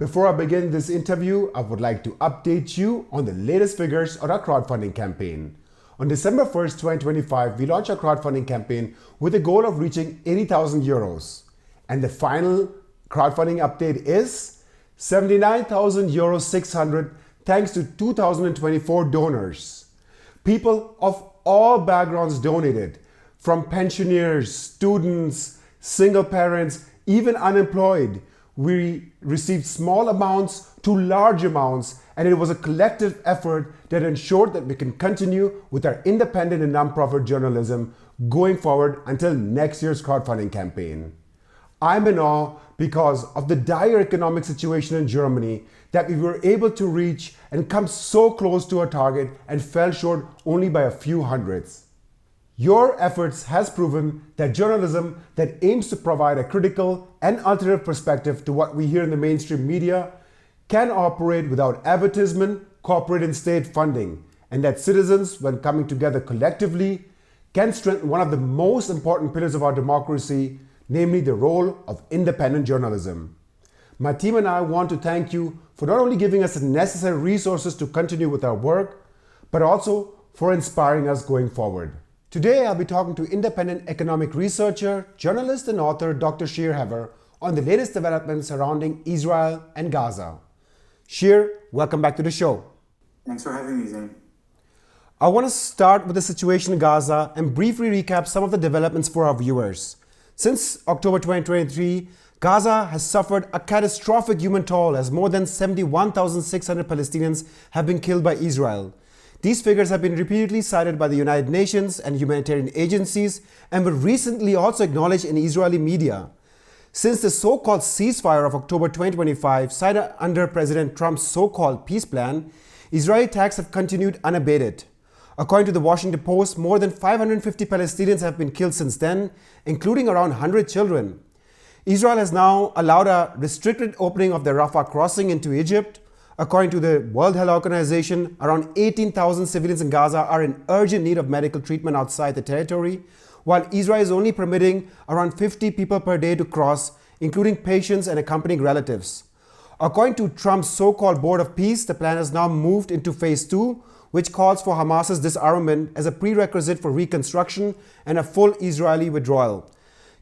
Before I begin this interview, I would like to update you on the latest figures on our crowdfunding campaign. On December 1st, 2025, we launched our crowdfunding campaign with a goal of reaching 80,000 euros. And the final crowdfunding update is 79,000 euros 600 thanks to 2024 donors. People of all backgrounds donated, from pensioners, students, single parents, even unemployed. We received small amounts to large amounts, and it was a collective effort that ensured that we can continue with our independent and non-profit journalism going forward until next year's crowdfunding campaign. I'm in awe because of the dire economic situation in Germany that we were able to reach and come so close to our target and fell short only by a few hundreds. Your efforts has proven that journalism that aims to provide a critical and alternative perspective to what we hear in the mainstream media can operate without advertisement, corporate and state funding, and that citizens, when coming together collectively, can strengthen one of the most important pillars of our democracy, namely the role of independent journalism. My team and I want to thank you for not only giving us the necessary resources to continue with our work, but also for inspiring us going forward. Today, I'll be talking to independent economic researcher, journalist and author Dr. Shir Hever on the latest developments surrounding Israel and Gaza. Shir, welcome back to the show. Thanks for having me, Zain. I want to start with the situation in Gaza and briefly recap some of the developments for our viewers. Since October 2023, Gaza has suffered a catastrophic human toll as more than 71,600 Palestinians have been killed by Israel. These figures have been repeatedly cited by the United Nations and humanitarian agencies and were recently also acknowledged in Israeli media. Since the so-called ceasefire of October 2025, cited under President Trump's so-called peace plan, Israeli attacks have continued unabated. According to the Washington Post, more than 550 Palestinians have been killed since then, including around 100 children. Israel has now allowed a restricted opening of the Rafah crossing into Egypt. According to the World Health Organization, around 18,000 civilians in Gaza are in urgent need of medical treatment outside the territory, while Israel is only permitting around 50 people per day to cross, including patients and accompanying relatives. According to Trump's so-called Board of Peace, the plan has now moved into phase 2, which calls for Hamas's disarmament as a prerequisite for reconstruction and a full Israeli withdrawal.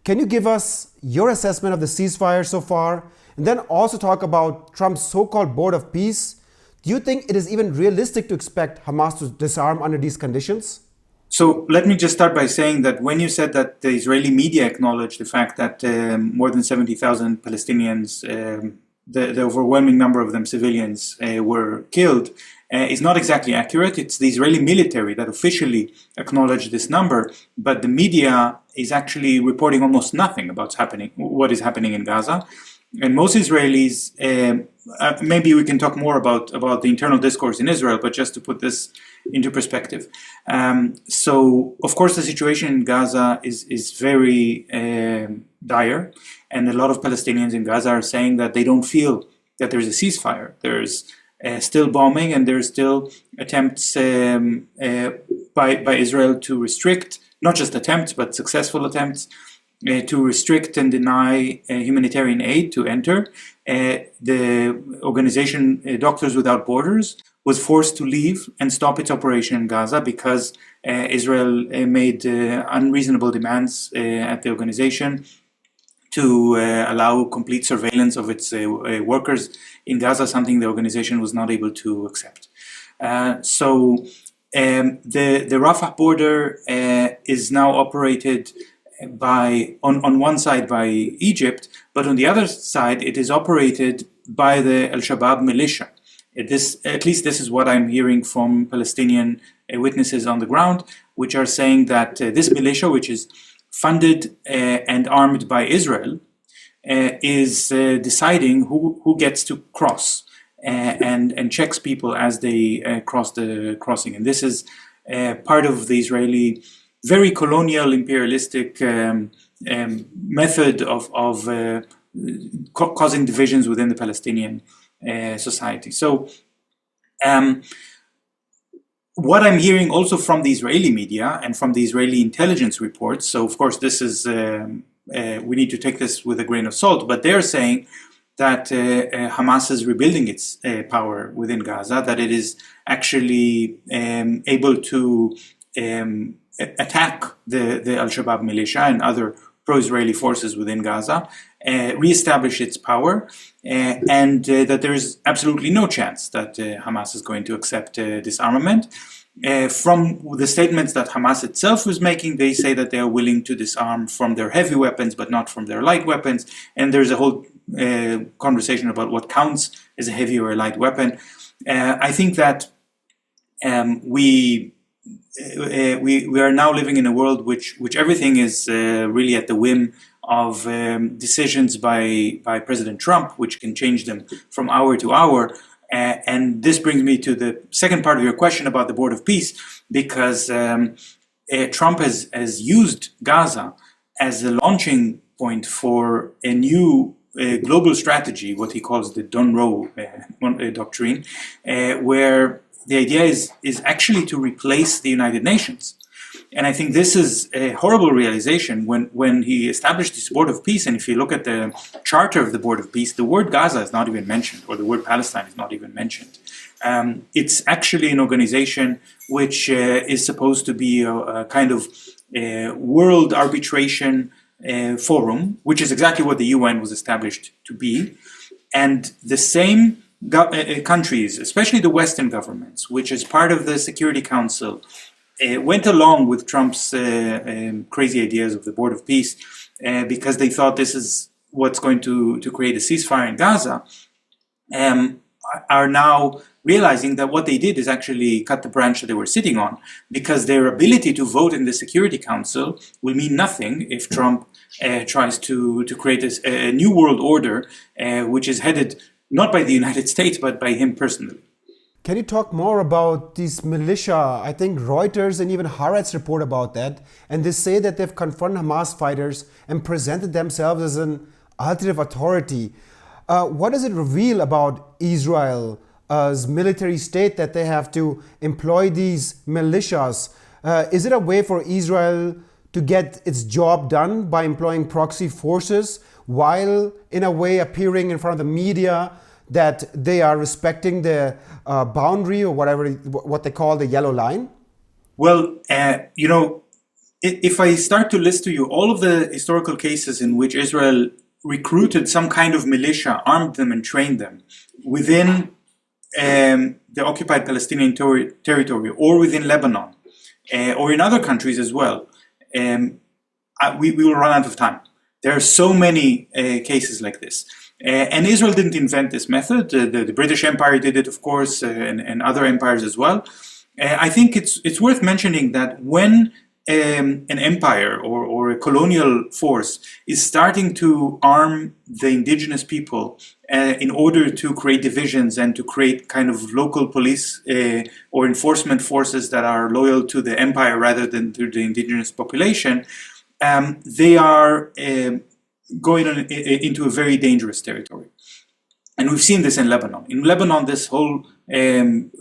Can you give us your assessment of the ceasefire so far? And then also talk about Trump's so-called Board of Peace. Do you think it is even realistic to expect Hamas to disarm under these conditions? So let me just start by saying that when you said that the Israeli media acknowledged the fact that more than 70,000 Palestinians, the overwhelming number of them civilians, were killed, is not exactly accurate. It's the Israeli military that officially acknowledged this number, but the media is actually reporting almost nothing about what is happening in Gaza. And most Israelis, maybe we can talk more about the internal discourse in Israel, but just to put this into perspective. So, of course, the situation in Gaza is very dire, and a lot of Palestinians in Gaza are saying that they don't feel that there's a ceasefire. There's still bombing, and there's still attempts by Israel to restrict, not just attempts, but successful attempts, to restrict and deny humanitarian aid to enter. The organization Doctors Without Borders was forced to leave and stop its operation in Gaza because Israel made unreasonable demands at the organization to allow complete surveillance of its workers in Gaza, something the organization was not able to accept. So the Rafah border is now operated on one side by Egypt, but on the other side it is operated by the Al-Shabaab militia. At least this is what I'm hearing from Palestinian witnesses on the ground, which are saying that this militia, which is funded and armed by Israel, is deciding who gets to cross and checks people as they cross the crossing. And this is part of the Israeli very colonial, imperialistic method of causing divisions within the Palestinian society. So what I'm hearing also from the Israeli media and from the Israeli intelligence reports, so of course this is, we need to take this with a grain of salt, but they're saying that Hamas is rebuilding its power within Gaza, that it is actually able to attack the Al-Shabaab militia and other pro-Israeli forces within Gaza, reestablish its power, and that there is absolutely no chance that Hamas is going to accept disarmament. From the statements that Hamas itself was making, they say that they are willing to disarm from their heavy weapons, but not from their light weapons. And there's a whole conversation about what counts as a heavy or a light weapon. I think that we are now living in a world which everything is really at the whim of decisions by President Trump, which can change them from hour to hour. And this brings me to the second part of your question about the Board of Peace, because Trump has used Gaza as a launching point for a new global strategy, what he calls the Don Roe doctrine, where the idea is actually to replace the United Nations. And I think this is a horrible realization when he established this Board of Peace. And if you look at the charter of the Board of Peace, the word Gaza is not even mentioned, or the word Palestine is not even mentioned. It's actually an organization which is supposed to be a kind of world arbitration forum, which is exactly what the UN was established to be. And the same countries, especially the Western governments, which is part of the Security Council, went along with Trump's crazy ideas of the Board of Peace because they thought this is what's going to create a ceasefire in Gaza, are now realizing that what they did is actually cut the branch that they were sitting on, because their ability to vote in the Security Council will mean nothing if Trump tries to create a new world order, which is headed not by the United States, but by him personally. Can you talk more about these militia? I think Reuters and even Haaretz report about that, and they say that they've confronted Hamas fighters and presented themselves as an alternative authority. What does it reveal about Israel's military state that they have to employ these militias? Is it a way for Israel to get its job done by employing proxy forces while in a way appearing in front of the media that they are respecting the boundary or what they call the yellow line? Well, if I start to list to you all of the historical cases in which Israel recruited some kind of militia, armed them and trained them within the occupied Palestinian territory or within Lebanon or in other countries as well, we will run out of time. There are so many cases like this. And Israel didn't invent this method. The British Empire did it, of course, and other empires as well. I think it's worth mentioning that when an empire or a colonial force is starting to arm the indigenous people in order to create divisions and to create kind of local police or enforcement forces that are loyal to the empire rather than to the indigenous population, they are going into a very dangerous territory. And we've seen this in Lebanon. In Lebanon, this whole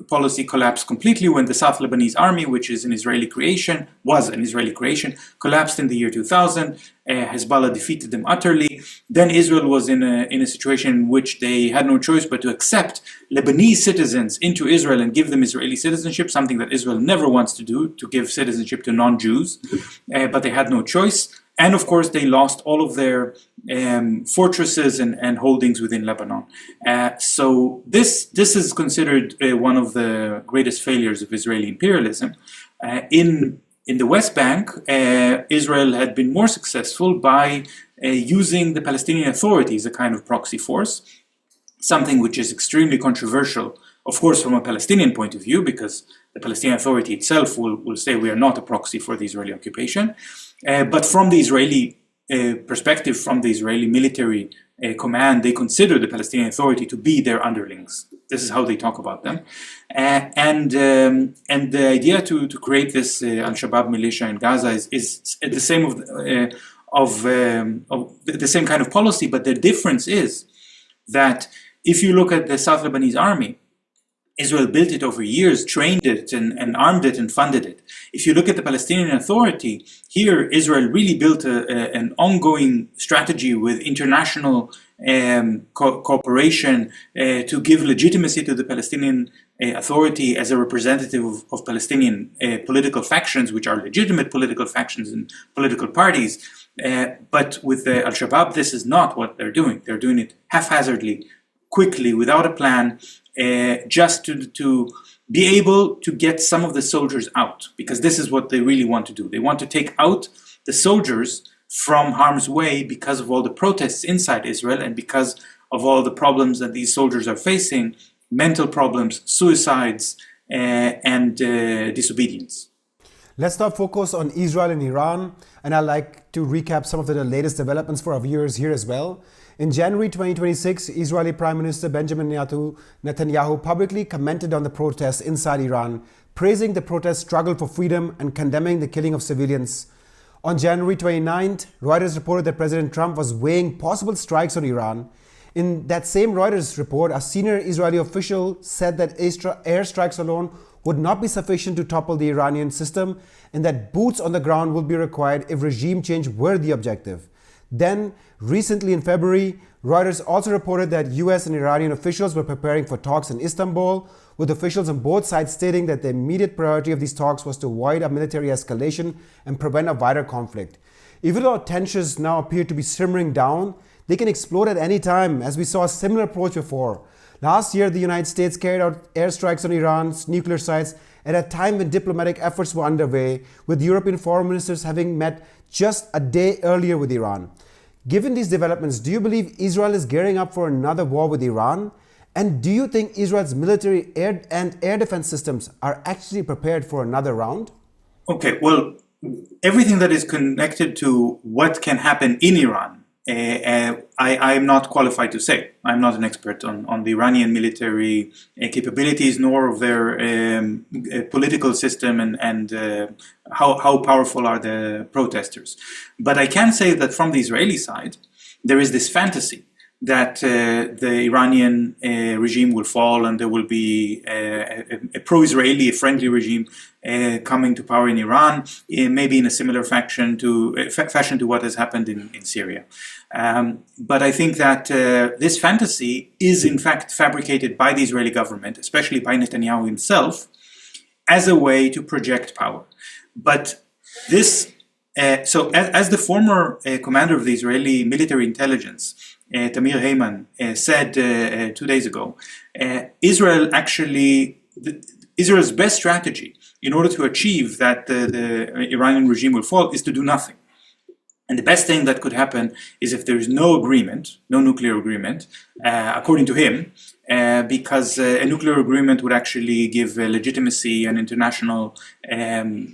policy collapsed completely when the South Lebanese army, which is was an Israeli creation, collapsed in the year 2000. Hezbollah defeated them utterly. Then Israel was in a situation in which they had no choice but to accept Lebanese citizens into Israel and give them Israeli citizenship, something that Israel never wants to do, to give citizenship to non-Jews. But they had no choice. And of course, they lost all of their fortresses and holdings within Lebanon. So this is considered one of the greatest failures of Israeli imperialism. In the West Bank, Israel had been more successful by using the Palestinian Authority as a kind of proxy force, something which is extremely controversial, of course, from a Palestinian point of view, because the Palestinian Authority itself will say we are not a proxy for the Israeli occupation. But from the Israeli perspective, from the Israeli military command, they consider the Palestinian Authority to be their underlings. This is how they talk about them. And the idea to create this Al-Shabaab militia in Gaza is the same of the same kind of policy, but the difference is that if you look at the South Lebanese army, Israel built it over years, trained it and armed it and funded it. If you look at the Palestinian Authority, here Israel really built an ongoing strategy with international cooperation to give legitimacy to the Palestinian Authority as a representative of Palestinian political factions, which are legitimate political factions and political parties. But with Al-Shabaab, this is not what they're doing. They're doing it haphazardly, quickly, without a plan, just to be able to get some of the soldiers out, because this is what they really want to do. They want to take out the soldiers from harm's way because of all the protests inside Israel and because of all the problems that these soldiers are facing, mental problems, suicides, and disobedience. Let's now focus on Israel and Iran, and I'd like to recap some of the latest developments for our viewers here as well. In January 2026, Israeli Prime Minister Benjamin Netanyahu publicly commented on the protests inside Iran, praising the protest struggle for freedom and condemning the killing of civilians. On January 29th, Reuters reported that President Trump was weighing possible strikes on Iran. In that same Reuters report, a senior Israeli official said that airstrikes alone would not be sufficient to topple the Iranian system and that boots on the ground would be required if regime change were the objective. Then, recently in February, Reuters also reported that US and Iranian officials were preparing for talks in Istanbul, with officials on both sides stating that the immediate priority of these talks was to avoid a military escalation and prevent a wider conflict. Even though tensions now appear to be simmering down, they can explode at any time, as we saw a similar approach before. Last year, the United States carried out airstrikes on Iran's nuclear sites at a time when diplomatic efforts were underway, with European foreign ministers having met just a day earlier with Iran. Given these developments, do you believe Israel is gearing up for another war with Iran? And do you think Israel's military and air defense systems are actually prepared for another round? Okay, well, everything that is connected to what can happen in Iran, I am not qualified to say. I'm not an expert on the Iranian military capabilities, nor of their political system and how powerful are the protesters. But I can say that from the Israeli side, there is this fantasy that the Iranian regime will fall and there will be a pro-Israeli, a friendly regime coming to power in Iran, maybe in a similar fashion to what has happened in Syria. But I think that this fantasy is in fact fabricated by the Israeli government, especially by Netanyahu himself, as a way to project power. But this, so as the former commander of the Israeli military intelligence, Tamir Heyman, said 2 days ago, Israel's best strategy in order to achieve that the Iranian regime will fall is to do nothing. And the best thing that could happen is if there is no agreement, no nuclear agreement, according to him, because a nuclear agreement would actually give legitimacy and international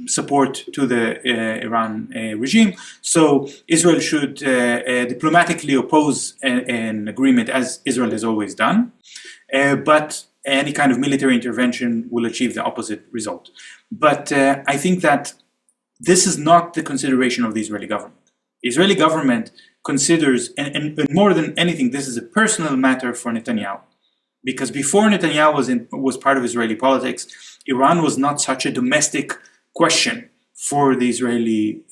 support to the Iran regime. So Israel should diplomatically oppose an agreement, as Israel has always done, but any kind of military intervention will achieve the opposite result. But I think that this is not the consideration of the Israeli government. The Israeli government considers, and more than anything, this is a personal matter for Netanyahu. Because before Netanyahu was part of Israeli politics, Iran was not such a domestic question for the Israeli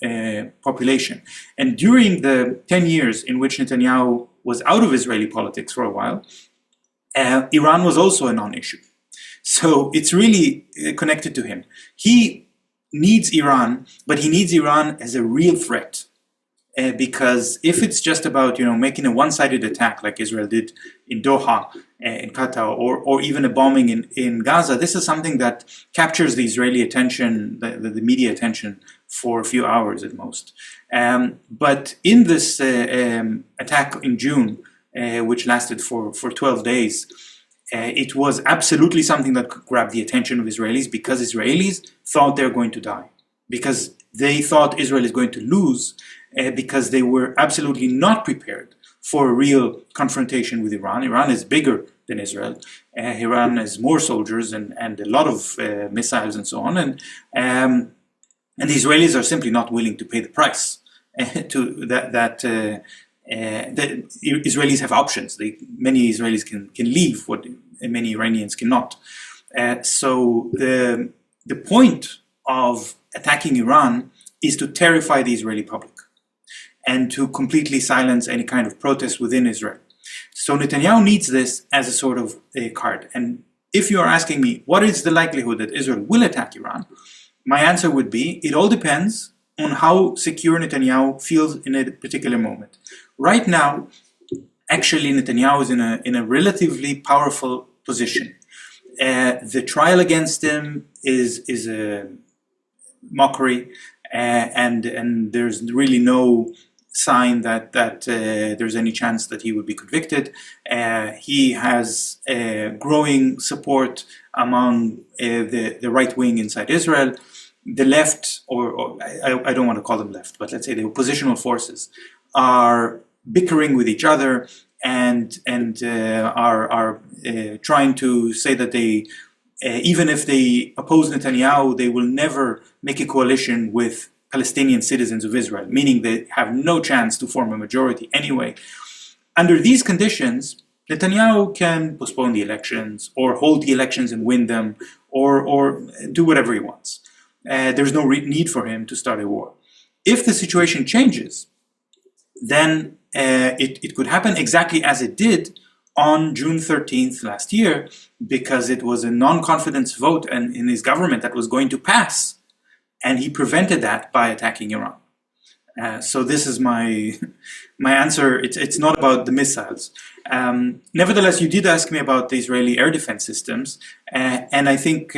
population. And during the 10 years in which Netanyahu was out of Israeli politics for a while, Iran was also a non-issue. So it's really connected to him. He needs Iran, but he needs Iran as a real threat. Because if it's just about making a one-sided attack like Israel did in Doha, in Qatar, or even a bombing in Gaza, this is something that captures the Israeli attention, the media attention, for a few hours at most. But in this attack in June, which lasted for 12 days, it was absolutely something that could grab the attention of Israelis, because Israelis thought they're going to die, because they thought Israel is going to lose, because they were absolutely not prepared for a real confrontation with Iran. Iran is bigger than Israel. Iran has more soldiers and a lot of missiles and so on. And the Israelis are simply not willing to pay the price. The Israelis have options. Many Israelis can leave, what many Iranians cannot. So the point of attacking Iran is to terrify the Israeli public and to completely silence any kind of protest within Israel. So Netanyahu needs this as a sort of a card. And if you are asking me, what is the likelihood that Israel will attack Iran? My answer would be, it all depends on how secure Netanyahu feels in a particular moment. Right now, actually, Netanyahu is in a relatively powerful position. The trial against him is a mockery, and there's really no sign that there's any chance that he would be convicted. He has growing support among the right wing inside Israel. The left, or I don't want to call them left, but let's say the oppositional forces are bickering with each other and are trying to say that they, even if they oppose Netanyahu, they will never make a coalition with Palestinian citizens of Israel, meaning they have no chance to form a majority anyway. Under these conditions, Netanyahu can postpone the elections or hold the elections and win them or do whatever he wants. There's no need for him to start a war. If the situation changes, then it could happen exactly as it did on June 13th last year, because it was a non-confidence vote in his government that was going to pass. And he prevented that by attacking Iran. So this is my answer. It's not about the missiles. Nevertheless, you did ask me about the Israeli air defense systems. And I think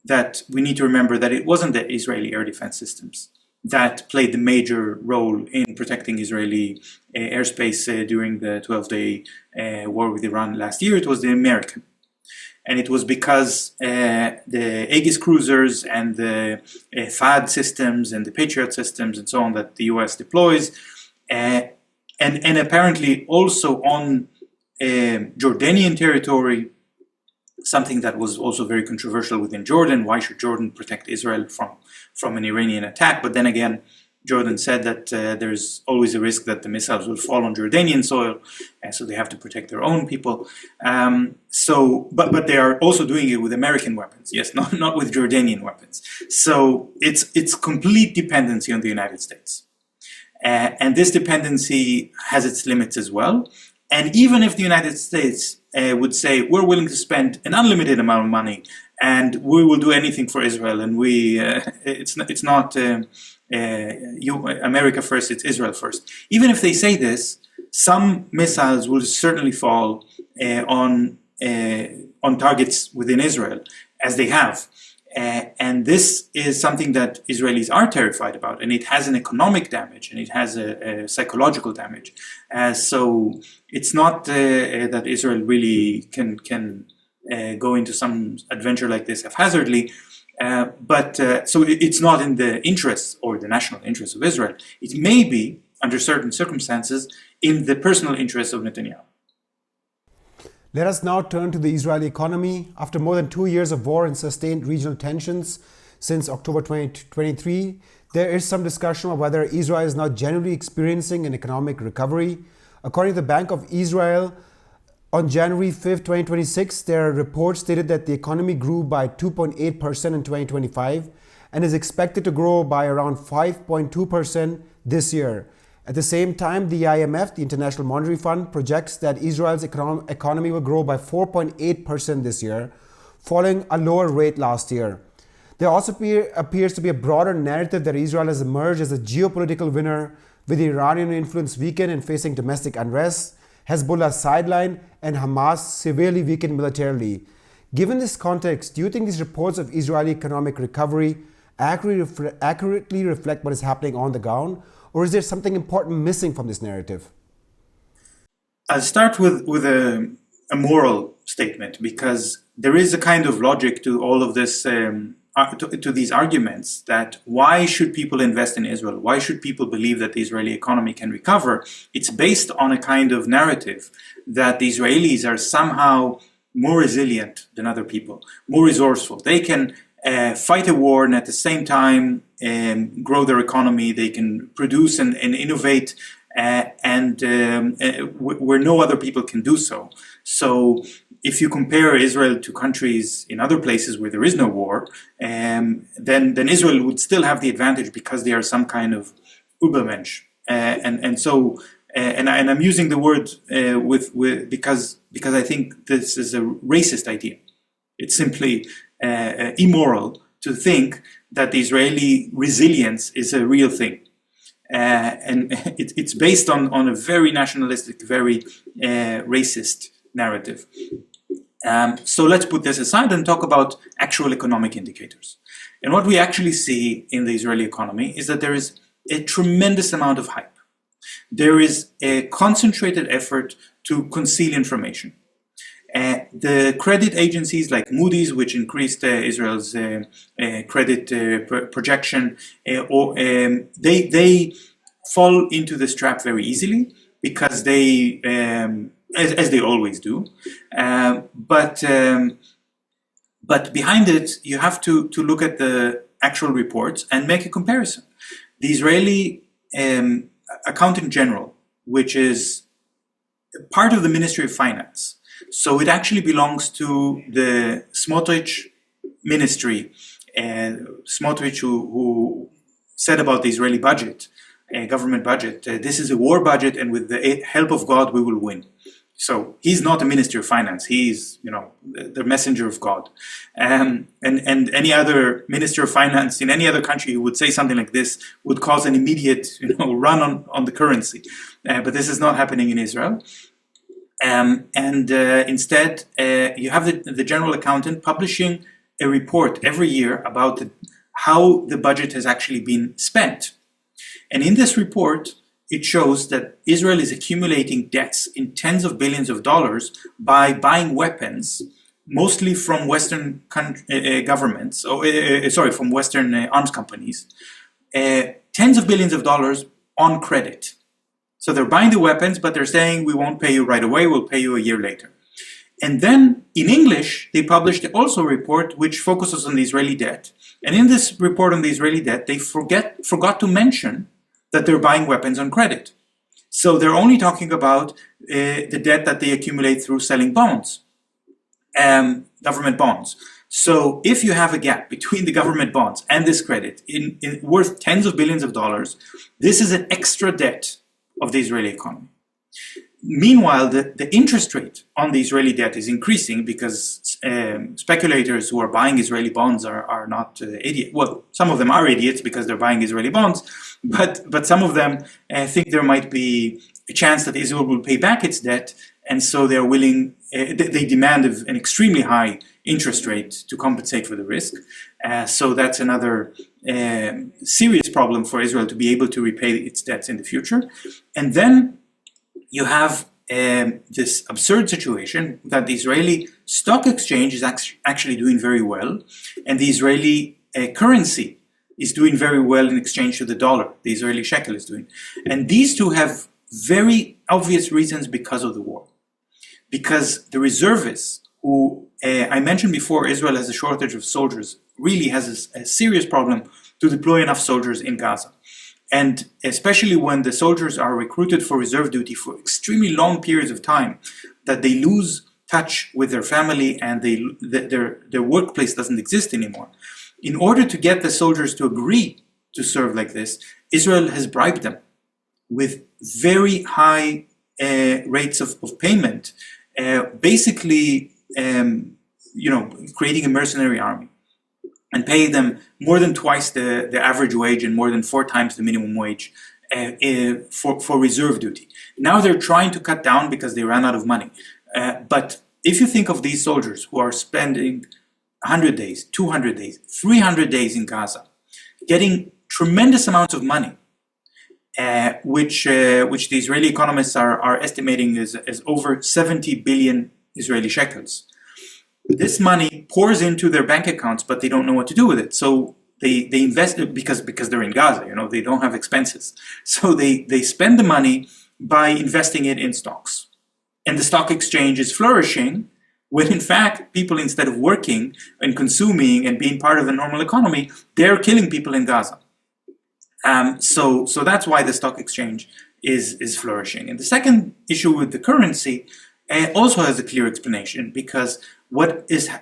that we need to remember that it wasn't the Israeli air defense systems that played the major role in protecting Israeli airspace during the 12-day war with Iran last year. It was the American. And it was because the Aegis cruisers and the FAD systems and the Patriot systems and so on that the US deploys, and apparently also on Jordanian territory, something that was also very controversial within Jordan. Why should Jordan protect Israel from an Iranian attack? But then again, Jordan said that there's always a risk that the missiles will fall on Jordanian soil, and so they have to protect their own people. But they are also doing it with American weapons, yes, not with Jordanian weapons. So it's complete dependency on the United States, and this dependency has its limits as well. And even if the United States would say we're willing to spend an unlimited amount of money and we will do anything for Israel, and it's not. America first, it's Israel first. Even if they say this, some missiles will certainly fall on targets within Israel, as they have. And this is something that Israelis are terrified about, and it has an economic damage, and it has a psychological damage. So it's not that Israel really can go into some adventure like this haphazardly. So it's not in the interests or the national interests of Israel. It may be, under certain circumstances, in the personal interests of Netanyahu. Let us now turn to the Israeli economy. After more than 2 years of war and sustained regional tensions since October 2023, there is some discussion of whether Israel is now generally experiencing an economic recovery. According to the Bank of Israel, on January 5th, 2026, their report stated that the economy grew by 2.8% in 2025 and is expected to grow by around 5.2% this year. At the same time, the IMF, the International Monetary Fund, projects that Israel's economy will grow by 4.8% this year, following a lower rate last year. There also appears to be a broader narrative that Israel has emerged as a geopolitical winner, with the Iranian influence weakened and facing domestic unrest, Hezbollah sidelined, and Hamas severely weakened militarily. Given this context, do you think these reports of Israeli economic recovery accurately reflect what is happening on the ground, or is there something important missing from this narrative? I'll start with a moral statement, because there is a kind of logic to all of this, to these arguments, that why should people invest in Israel? Why should people believe that the Israeli economy can recover? It's based on a kind of narrative that the Israelis are somehow more resilient than other people, more resourceful. They can fight a war and at the same time grow their economy. They can produce and innovate where no other people can do so. So if you compare Israel to countries in other places where there is no war, then Israel would still have the advantage because they are some kind of Übermensch. And I'm using the word because I think this is a racist idea. It's simply immoral to think that the Israeli resilience is a real thing. And it's based on a very nationalistic, very racist narrative. So let's put this aside and talk about actual economic indicators. And what we actually see in the Israeli economy is that there is a tremendous amount of hype. There is a concentrated effort to conceal information. The credit agencies like Moody's, which increased Israel's credit projection, they fall into this trap very easily because they, as they always do. But behind it, you have to look at the actual reports and make a comparison. The Israeli Accountant General, which is part of the Ministry of Finance, so it actually belongs to the Smotrich ministry, Smotrich who said about the Israeli budget, government budget, this is a war budget and with the help of God we will win. So he's not a minister of finance, he's the messenger of God. And any other minister of finance in any other country who would say something like this would cause an immediate run on the currency. But this is not happening in Israel. Instead, you have the general accountant publishing a report every year about how the budget has actually been spent. And in this report, it shows that Israel is accumulating debts in tens of billions of dollars by buying weapons, mostly from Western governments, from Western arms companies, tens of billions of dollars on credit. So they're buying the weapons, but they're saying, we won't pay you right away, we'll pay you a year later. And then in English, they published also a report which focuses on the Israeli debt. And in this report on the Israeli debt, they forgot to mention that they're buying weapons on credit. So they're only talking about the debt that they accumulate through selling bonds, government bonds. So if you have a gap between the government bonds and this credit in worth tens of billions of dollars, this is an extra debt of the Israeli economy. Meanwhile, the interest rate on the Israeli debt is increasing because speculators who are buying Israeli bonds are not idiots. Well, some of them are idiots because they're buying Israeli bonds, but some of them think there might be a chance that Israel will pay back its debt, and so they're willing. They demand an extremely high interest rate to compensate for the risk. So that's another serious problem for Israel to be able to repay its debts in the future. And then you have this absurd situation that the Israeli stock exchange is actually doing very well, and the Israeli currency is doing very well in exchange to the dollar. The Israeli shekel is doing. And these two have very obvious reasons because of the war. Because the reservists, who I mentioned before, Israel has a shortage of soldiers, really has a serious problem to deploy enough soldiers in Gaza. And especially when the soldiers are recruited for reserve duty for extremely long periods of time, that they lose touch with their family and their workplace doesn't exist anymore. In order to get the soldiers to agree to serve like this, Israel has bribed them with very high rates of payment, basically, creating a mercenary army, and pay them more than twice the average wage and more than 4 times the minimum wage for reserve duty. Now they're trying to cut down because they ran out of money. But if you think of these soldiers who are spending 100 days, 200 days, 300 days in Gaza, getting tremendous amounts of money, which the Israeli economists are estimating as over 70 billion Israeli shekels. This money pours into their bank accounts, but they don't know what to do with it. So they invest it because they're in Gaza, they don't have expenses. So they spend the money by investing it in stocks. And the stock exchange is flourishing when in fact people, instead of working and consuming and being part of the normal economy, they're killing people in Gaza. So that's why the stock exchange is flourishing. And the second issue with the currency also has a clear explanation, because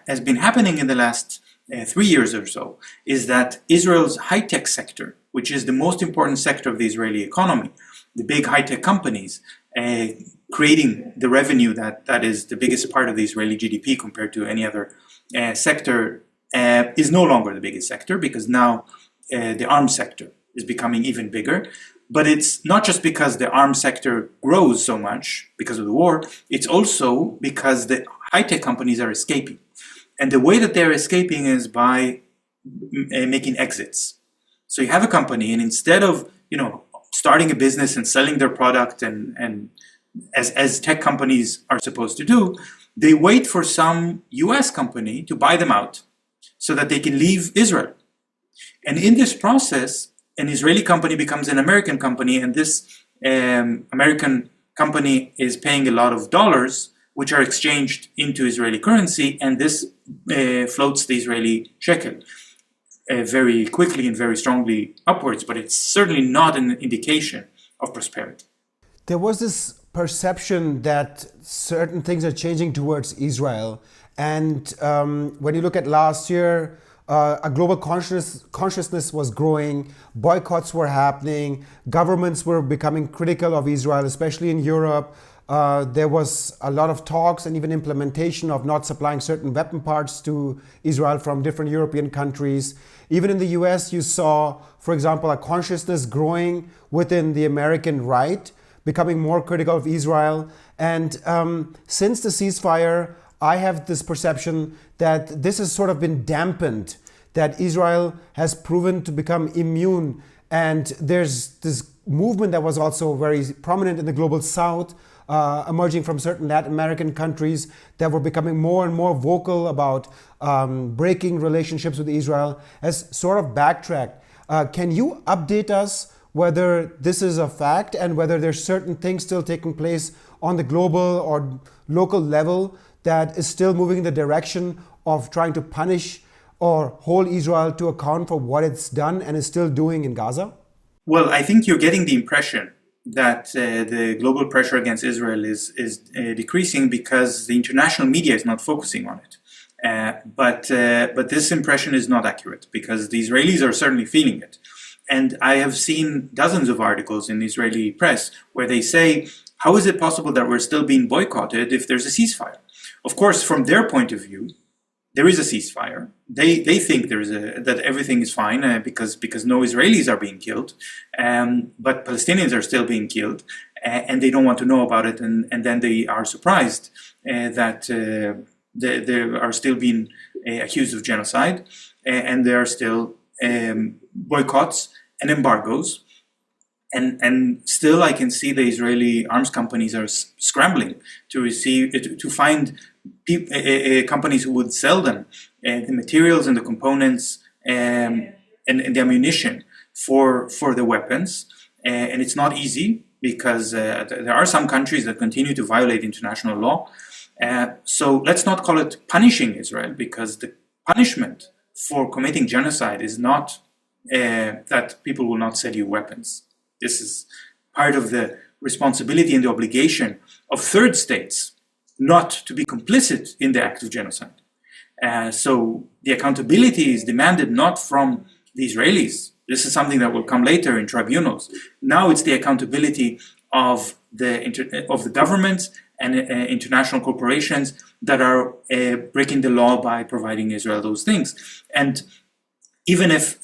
has been happening in the last 3 years or so is that Israel's high-tech sector, which is the most important sector of the Israeli economy, the big high-tech companies, creating the revenue that is the biggest part of the Israeli GDP compared to any other sector, is no longer the biggest sector, because now the arms sector is becoming even bigger. But it's not just because the arms sector grows so much because of the war, it's also because the high-tech companies are escaping. And the way that they're escaping is by making exits. So you have a company, and instead of starting a business and selling their product and as tech companies are supposed to do, they wait for some US company to buy them out so that they can leave Israel. And in this process, an Israeli company becomes an American company, and this American company is paying a lot of dollars, which are exchanged into Israeli currency, and this floats the Israeli shekel very quickly and very strongly upwards, but it's certainly not an indication of prosperity. There was this perception that certain things are changing towards Israel. And when you look at last year, a global consciousness was growing, boycotts were happening, governments were becoming critical of Israel, especially in Europe. There was a lot of talks and even implementation of not supplying certain weapon parts to Israel from different European countries. Even in the US, you saw, for example, a consciousness growing within the American right, becoming more critical of Israel. And since the ceasefire, I have this perception that this has sort of been dampened, that Israel has proven to become immune. And there's this movement that was also very prominent in the global south, emerging from certain Latin American countries that were becoming more and more vocal about breaking relationships with Israel, has sort of backtracked. Can you update us whether this is a fact and whether there's certain things still taking place on the global or local level that is still moving in the direction of trying to punish or hold Israel to account for what it's done and is still doing in Gaza? Well, I think you're getting the impression that the global pressure against Israel is decreasing because the international media is not focusing on it. But this impression is not accurate, because the Israelis are certainly feeling it. And I have seen dozens of articles in the Israeli press where they say, how is it possible that we're still being boycotted if there's a ceasefire? Of course, from their point of view, there is a ceasefire. They think that everything is fine because no Israelis are being killed, but Palestinians are still being killed, and they don't want to know about it, and then they are surprised that they are still being accused of genocide, and there are still boycotts and embargoes. And still, I can see the Israeli arms companies are scrambling to find companies who would sell them the materials and the components and the ammunition for the weapons. And it's not easy, because there are some countries that continue to violate international law. So let's not call it punishing Israel, because the punishment for committing genocide is not that people will not sell you weapons. This is part of the responsibility and the obligation of third states not to be complicit in the act of genocide. So the accountability is demanded not from the Israelis. This is something that will come later in tribunals. Now it's the accountability of the governments and international corporations that are breaking the law by providing Israel those things. And even if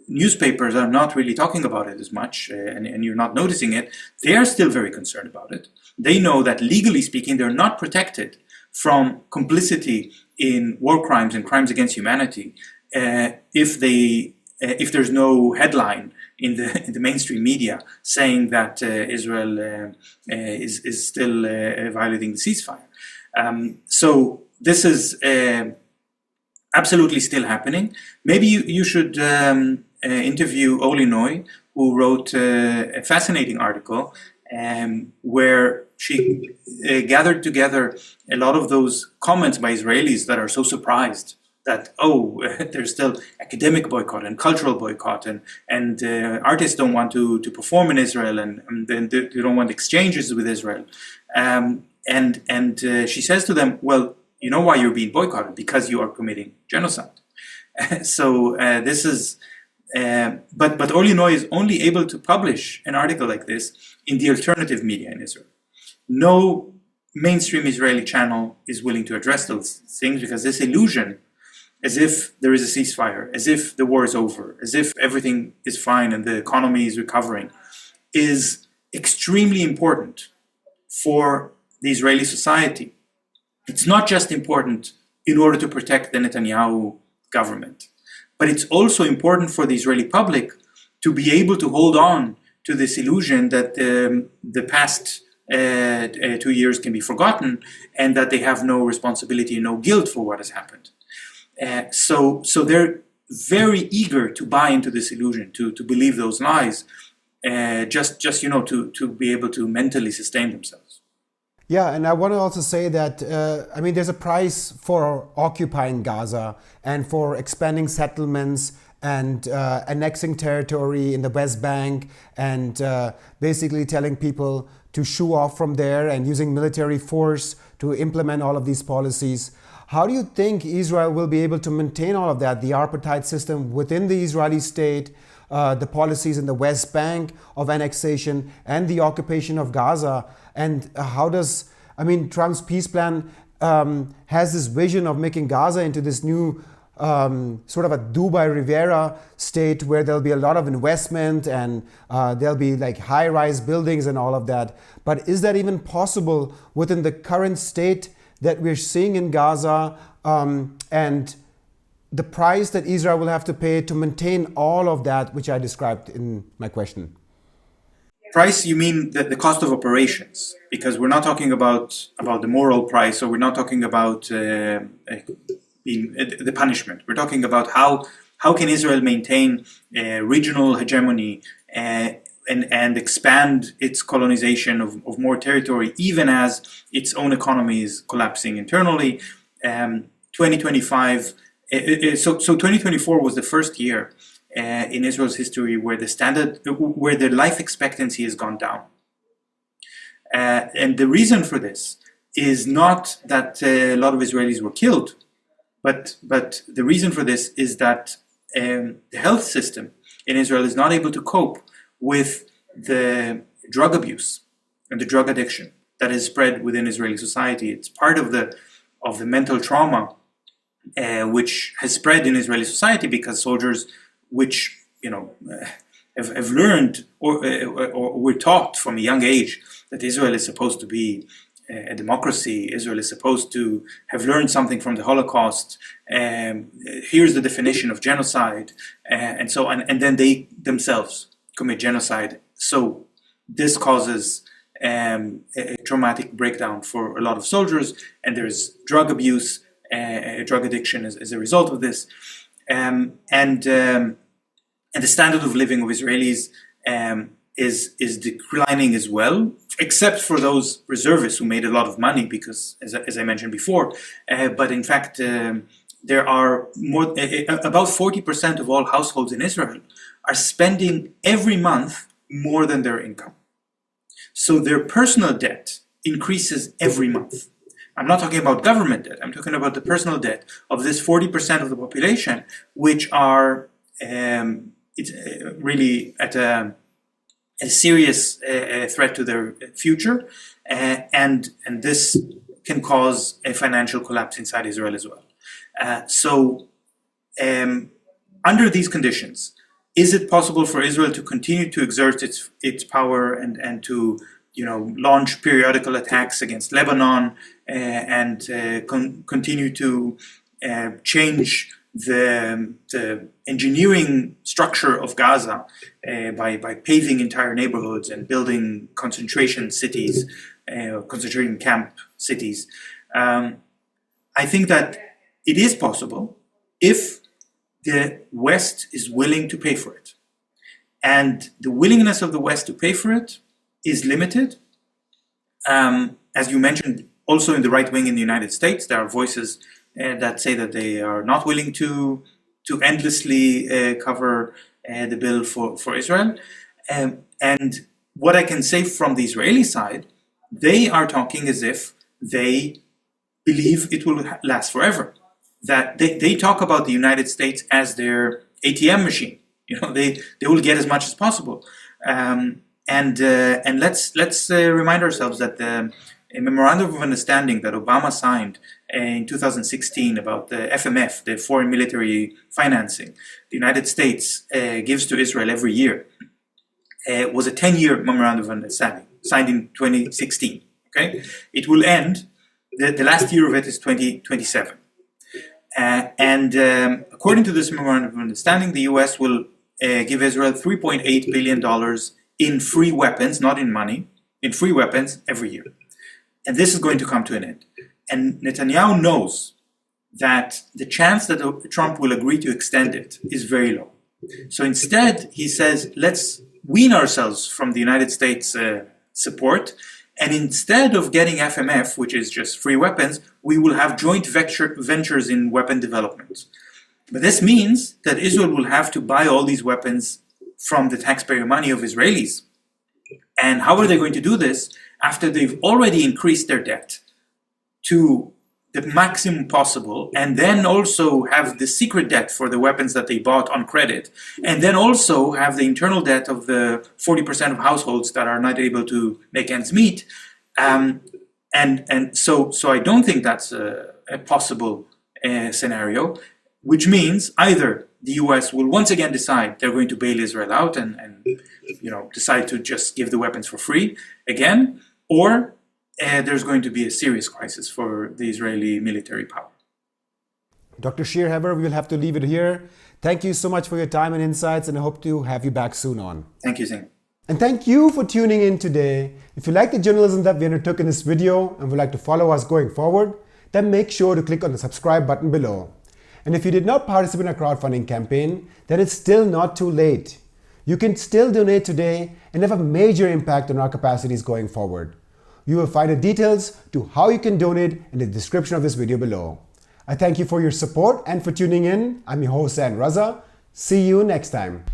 newspapers are not really talking about it as much, and you're not noticing it, they are still very concerned about it. They know that legally speaking, they're not protected from complicity in war crimes and crimes against humanity if there's no headline in the mainstream media saying that Israel is still violating the ceasefire. So this is absolutely still happening. Maybe you should interview Oli Noy, who wrote a fascinating article where she gathered together a lot of those comments by Israelis that are so surprised that there's still academic boycott and cultural boycott, and artists don't want to perform in Israel, and they don't want exchanges with Israel. And she says to them, well, you know why you're being boycotted? Because you are committing genocide. So this is, but Or Linoi is only able to publish an article like this in the alternative media in Israel. No mainstream Israeli channel is willing to address those things, because this illusion, as if there is a ceasefire, as if the war is over, as if everything is fine and the economy is recovering, is extremely important for the Israeli society. It's not just important in order to protect the Netanyahu government, but it's also important for the Israeli public to be able to hold on to this illusion that the past 2 years can be forgotten, and that they have no responsibility, no guilt for what has happened. So they're very eager to buy into this illusion, to believe those lies, just to be able to mentally sustain themselves. Yeah, and I want to also say that, there's a price for occupying Gaza and for expanding settlements and annexing territory in the West Bank, and basically telling people to shoo off from there and using military force to implement all of these policies. How do you think Israel will be able to maintain all of that, the apartheid system within the Israeli state, the policies in the West Bank of annexation and the occupation of Gaza? And how does, Trump's peace plan has this vision of making Gaza into this new sort of a Dubai Riviera state where there'll be a lot of investment and there'll be like high-rise buildings and all of that. But is that even possible within the current state that we're seeing in Gaza, and the price that Israel will have to pay to maintain all of that, which I described in my question? Price, you mean the cost of operations? Because we're not talking about the moral price, or we're not talking about the punishment. We're talking about how can Israel maintain regional hegemony and expand its colonization of more territory, even as its own economy is collapsing internally. 2025. So 2024 was the first year in Israel's history where the life expectancy has gone down. And the reason for this is not that a lot of Israelis were killed, but the reason for this is that the health system in Israel is not able to cope with the drug abuse and the drug addiction that is spread within Israeli society. It's part of the mental trauma which has spread in Israeli society, because soldiers, which have learned or were taught from a young age that Israel is supposed to be a democracy, Israel is supposed to have learned something from the Holocaust, here's the definition of genocide, and so on, and then they themselves commit genocide. So this causes a traumatic breakdown for a lot of soldiers, and there's drug abuse, drug addiction as a result of this, and the standard of living of Israelis is declining as well, except for those reservists who made a lot of money, because, as I mentioned before, but in fact, there are about 40% of all households in Israel are spending every month more than their income. So their personal debt increases every month. I'm not talking about government debt. I'm talking about the personal debt of this 40% of the population, which are really at a serious threat to their future, and this can cause a financial collapse inside Israel as well. So under these conditions, is it possible for Israel to continue to exert its power and to launch periodical attacks against Lebanon and continue to change the engineering structure of Gaza by paving entire neighborhoods and building concentration cities, concentration camp cities? I think that it is possible if the West is willing to pay for it. And the willingness of the West to pay for it is limited. As you mentioned, also in the right wing in the United States, there are voices that say that they are not willing to endlessly cover the bill for Israel. And what I can say from the Israeli side, they are talking as if they believe it will last forever. That they talk about the United States as their ATM machine. They will get as much as possible. And let's remind ourselves that a memorandum of understanding that Obama signed in 2016 about the FMF, the foreign military financing, the United States gives to Israel every year, was a 10-year memorandum of understanding signed in 2016. Okay, it will end. The last year of it is 2027. According to this memorandum of understanding, the U.S. will give Israel $3.8 billion in free weapons, not in money, in free weapons every year. And this is going to come to an end. And Netanyahu knows that the chance that Trump will agree to extend it is very low. So instead, he says, let's wean ourselves from the United States support. And instead of getting FMF, which is just free weapons, we will have joint ventures in weapon development. But this means that Israel will have to buy all these weapons from the taxpayer money of Israelis. And how are they going to do this after they've already increased their debt to the maximum possible, and then also have the secret debt for the weapons that they bought on credit, and then also have the internal debt of the 40% of households that are not able to make ends meet. So I don't think that's a possible scenario, which means either the US will once again decide they're going to bail Israel out and decide to just give the weapons for free again, or there's going to be a serious crisis for the Israeli military power. Dr. Shir Hever, we will have to leave it here. Thank you so much for your time and insights, and I hope to have you back soon on. Thank you, Zain. And thank you for tuning in today. If you like the journalism that we undertook in this video and would like to follow us going forward, then make sure to click on the subscribe button below. And if you did not participate in our crowdfunding campaign, then it's still not too late. You can still donate today and have a major impact on our capacities going forward. You will find the details to how you can donate in the description of this video below. I thank you for your support and for tuning in. I'm your host, Zain Raza. See you next time.